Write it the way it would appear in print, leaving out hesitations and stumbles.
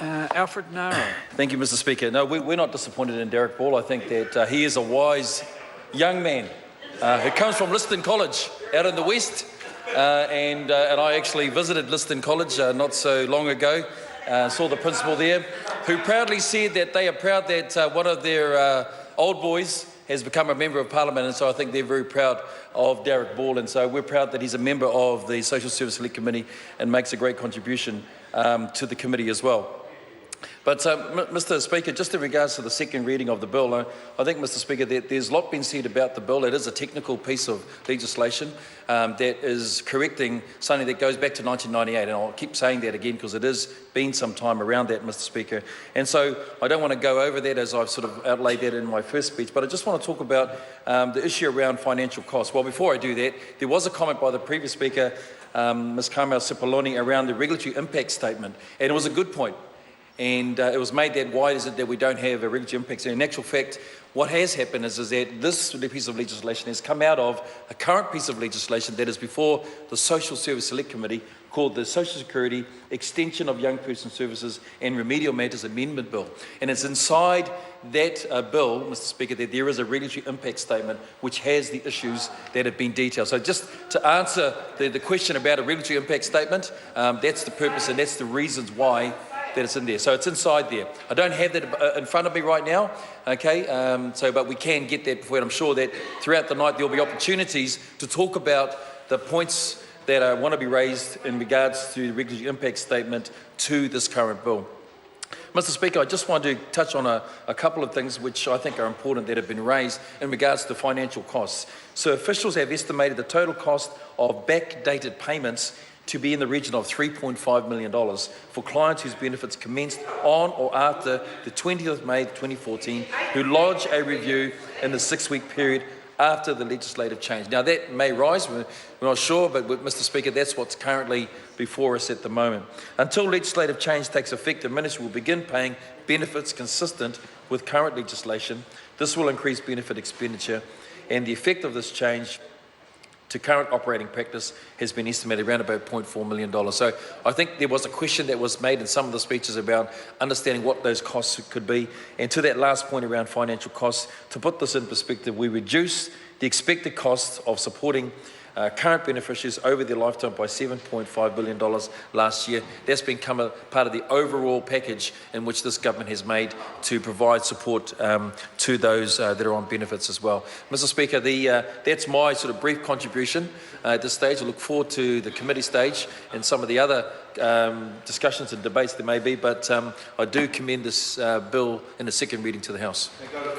Alfred Nara. Thank you, Mr. Speaker. No, we're not disappointed in Derek Ball. I think that he is a wise young man who comes from Liston College out in the west. And I actually visited Liston College not so long ago, saw the principal there, who proudly said that they are proud that one of their old boys has become a member of Parliament, and so I think they're very proud of Derek Ball, and so we're proud that he's a member of the Social Service Select Committee and makes a great contribution to the committee as well. But Mr. Speaker, just in regards to the second reading of the bill, I think, Mr. Speaker, that there's a lot been said about the bill. It is a technical piece of legislation that is correcting something that goes back to 1998, and I'll keep saying that again because it has been some time around that, Mr. Speaker. And so I don't want to go over that as I've sort of outlaid that in my first speech, but I just want to talk about the issue around financial costs. Well, before I do that, there was a comment by the previous Speaker, Ms. Carmel Cipollone, around the regulatory impact statement, and it was a good point. And it was made that why is it that we don't have a regulatory impact statement? In actual fact, what has happened is that this piece of legislation has come out of a current piece of legislation that is before the Social Service Select Committee called the Social Security Extension of Young Person Services and Remedial Matters Amendment Bill. And it's inside that bill, Mr. Speaker, that there is a regulatory impact statement which has the issues that have been detailed. So just to answer the question about a regulatory impact statement, that's the purpose and that's the reasons why that it's in there. So it's inside there. I don't have that in front of me right now, okay? But we can get that before, and I'm sure that throughout the night there'll be opportunities to talk about the points that want to be raised in regards to the regulatory impact statement to this current bill. Mr. Speaker, I just want to touch on a couple of things which I think are important that have been raised in regards to financial costs. So officials have estimated the total cost of backdated payments to be in the region of $3.5 million for clients whose benefits commenced on or after the 20th of May 2014 who lodge a review in the 6-week period after the legislative change. Now that may rise, we're not sure, but Mr. Speaker, that's what's currently before us at the moment. Until legislative change takes effect, the Ministry will begin paying benefits consistent with current legislation. This will increase benefit expenditure, and the effect of this change to current operating practice has been estimated around about $0.4 million. So I think there was a question that was made in some of the speeches about understanding what those costs could be. And to that last point around financial costs, to put this in perspective, we reduced the expected costs of supporting current beneficiaries over their lifetime by $7.5 billion last year. That's become a part of the overall package in which this government has made to provide support to those that are on benefits as well. Mr. Speaker, that's my sort of brief contribution at this stage. I look forward to the committee stage and some of the other discussions and debates there may be, but I do commend this bill in the second reading to the House.